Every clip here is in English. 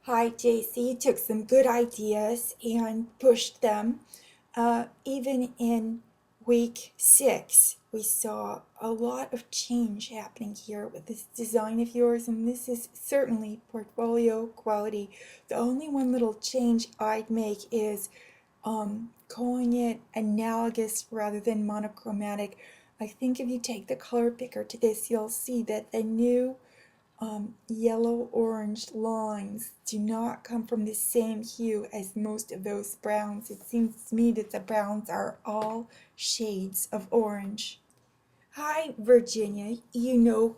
Hi, JC. Took some good ideas and pushed them. Even in week 6, we saw a lot of change happening here with this design of yours, and this is certainly portfolio quality. The only one little change I'd make is calling it analogous rather than monochromatic. I think if you take the color picker to this, you'll see that the new yellow-orange lines do not come from the same hue as most of those browns. It seems to me that the browns are all shades of orange. Hi, Virginia.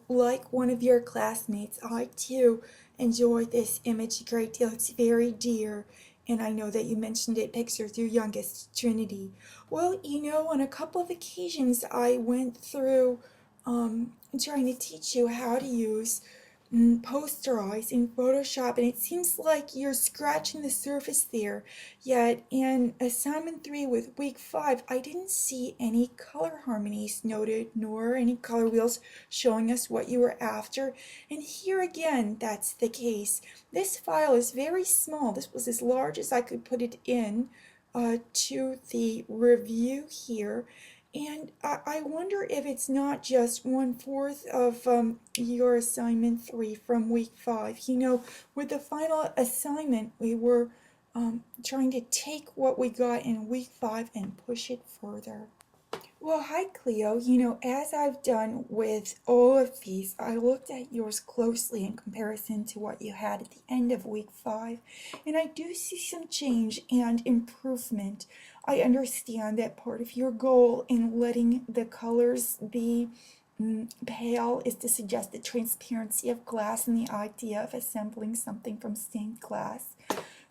Like one of your classmates, I too enjoy this image a great deal. It's very dear, and I know that you mentioned it pictures your youngest, Trinity. Well, on a couple of occasions I went through trying to teach you how to use posterize in Photoshop, and it seems like you're scratching the surface there. Yet in assignment 3 with week 5, I didn't see any color harmonies noted, nor any color wheels showing us what you were after. And here again, that's the case. This file is very small. This was as large as I could put it in to the review here. And I wonder if it's not just 1/4 of your assignment 3 from week 5. With the final assignment, we were trying to take what we got in week 5 and push it further. Well, hi Cleo. As I've done with all of these, I looked at yours closely in comparison to what you had at the end of week 5, and I do see some change and improvement. I understand that part of your goal in letting the colors be pale is to suggest the transparency of glass and the idea of assembling something from stained glass.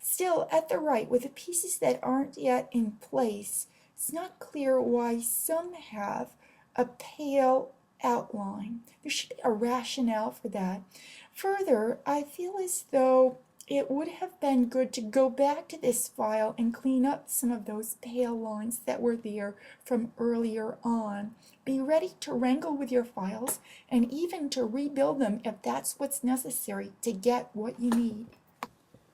Still, at the right, with the pieces that aren't yet in place, it's not clear why some have a pale outline. There should be a rationale for that. Further, I feel as though it would have been good to go back to this file and clean up some of those pale lines that were there from earlier on. Be ready to wrangle with your files and even to rebuild them if that's what's necessary to get what you need.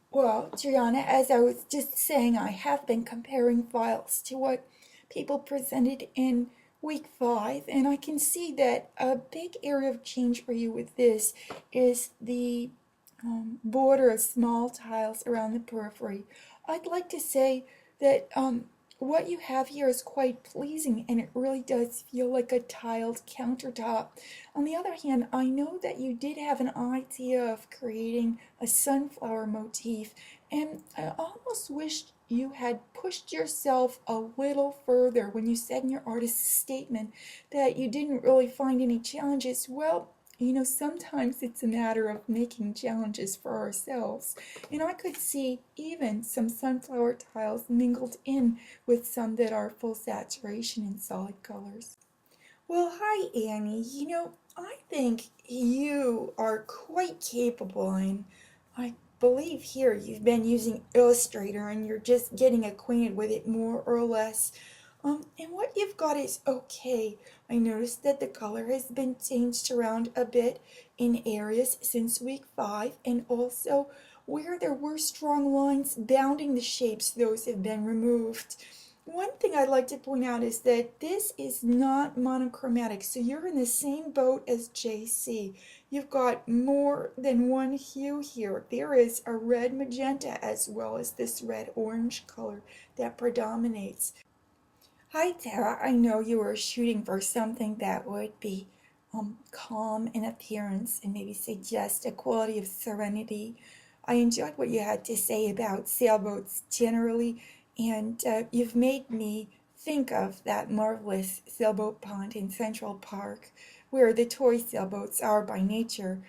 Well, Triana, as I was just saying, I have been comparing files to what people presented in week 5, and I can see that a big area of change for you with this is the border of small tiles around the periphery. I'd like to say that what you have here is quite pleasing, and it really does feel like a tiled countertop. On the other hand, I know that you did have an idea of creating a sunflower motif, and I almost wished you had pushed yourself a little further when you said in your artist's statement that you didn't really find any challenges. Well, sometimes it's a matter of making challenges for ourselves. And I could see even some sunflower tiles mingled in with some that are full saturation in solid colors. Well, hi, Annie. I think you are quite capable, and I believe here you've been using Illustrator and you're just getting acquainted with it more or less. And what you've got is okay. I noticed that the color has been changed around a bit in areas since week 5, and also where there were strong lines bounding the shapes, those have been removed. One thing I'd like to point out is that this is not monochromatic, so you're in the same boat as JC. You've got more than one hue here. There is a red magenta as well as this red orange color that predominates. Hi Tara, I know you were shooting for something that would be calm in appearance and maybe suggest a quality of serenity. I enjoyed what you had to say about sailboats generally, and you've made me think of that marvelous sailboat pond in Central Park, where the toy sailboats are by nature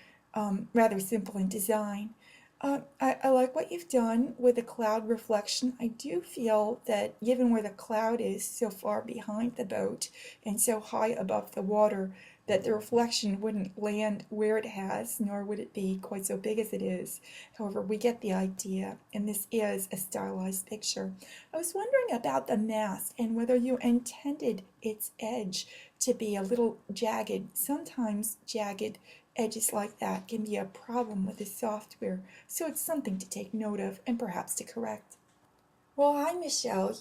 rather simple in design. I like what you've done with the cloud reflection. I do feel that given where the cloud is so far behind the boat and so high above the water, that the reflection wouldn't land where it has, nor would it be quite so big as it is. However, we get the idea, and this is a stylized picture. I was wondering about the mask and whether you intended its edge to be a little jagged. Sometimes jagged edges like that can be a problem with the software, so it's something to take note of and perhaps to correct. Well, hi, Michelle.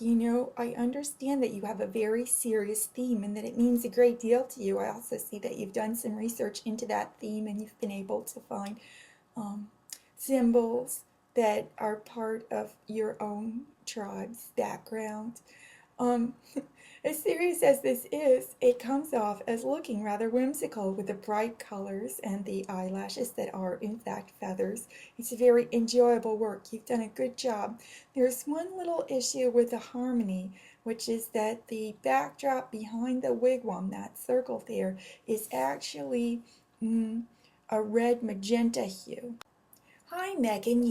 I understand that you have a very serious theme and that it means a great deal to you. I also see that you've done some research into that theme and you've been able to find um, symbols that are part of your own tribe's background. Um, as serious as this is, it comes off as looking rather whimsical with the bright colors and the eyelashes that are in fact feathers. It's a very enjoyable work. You've done a good job. There's one little issue with the harmony, which is that the backdrop behind the wigwam, that circle there, is actually a red magenta hue. Hi Megan,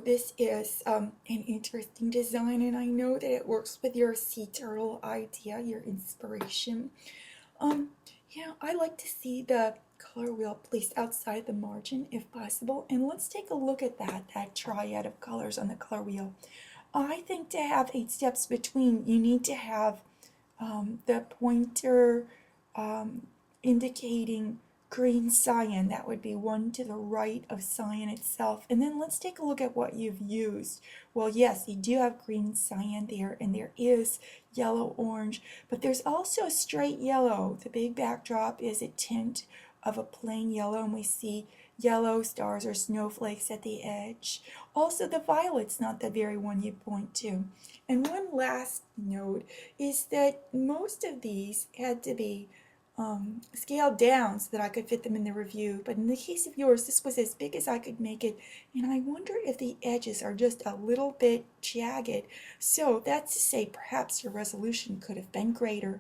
this is an interesting design and I know that it works with your sea turtle idea, your inspiration. Um, I like to see the color wheel placed outside the margin if possible, and let's take a look at that triad of colors on the color wheel. I think to have 8 steps between, you need to have the pointer indicating green cyan. That would be one to the right of cyan itself. And then let's take a look at what you've used. Well, yes, you do have green cyan there, and there is yellow orange, but there's also a straight yellow. The big backdrop is a tint of a plain yellow, and we see yellow stars or snowflakes at the edge. Also, the violet's not the very one you point to. And one last note is that most of these had to be scaled down so that I could fit them in the review. But in the case of yours, this was as big as I could make it, and I wonder if the edges are just a little bit jagged. So that's to say, perhaps your resolution could have been greater.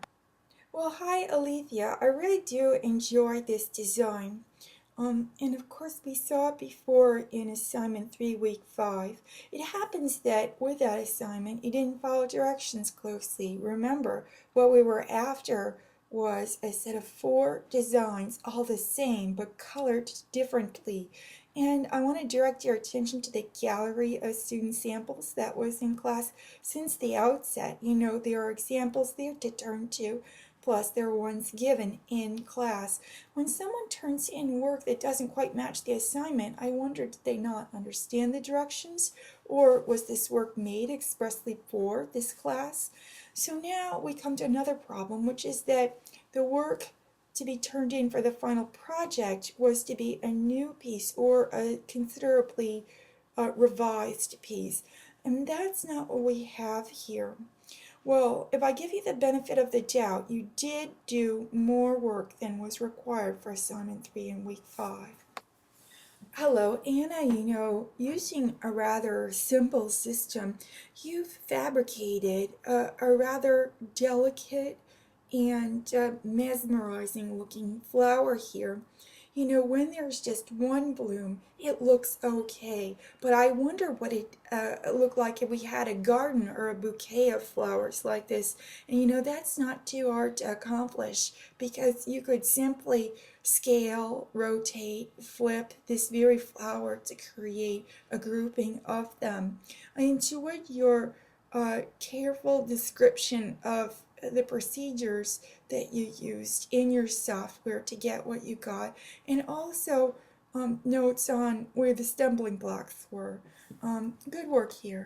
Well, hi, Alethea. I really do enjoy this design. And of course, we saw it before in assignment 3, week 5. It happens that with that assignment, you didn't follow directions closely. Remember, what we were after was a set of 4 designs, all the same, but colored differently. And I want to direct your attention to the gallery of student samples that was in class since the outset. There are examples there to turn to, plus there are ones given in class. When someone turns in work that doesn't quite match the assignment, I wonder, did they not understand the directions? Or was this work made expressly for this class? So now we come to another problem, which is that the work to be turned in for the final project was to be a new piece or a considerably revised piece. And that's not what we have here. Well, if I give you the benefit of the doubt, you did do more work than was required for assignment 3 in week 5. Hello, Anna. Using a rather simple system, you've fabricated a rather delicate and mesmerizing looking flower here. When there's just one bloom, it looks okay, but I wonder what it looked like if we had a garden or a bouquet of flowers like this. And that's not too hard to accomplish because you could simply scale, rotate, flip this very flower to create a grouping of them. I enjoyed your careful description of the procedures that you used in your software to get what you got, and also notes on where the stumbling blocks were. Good work here.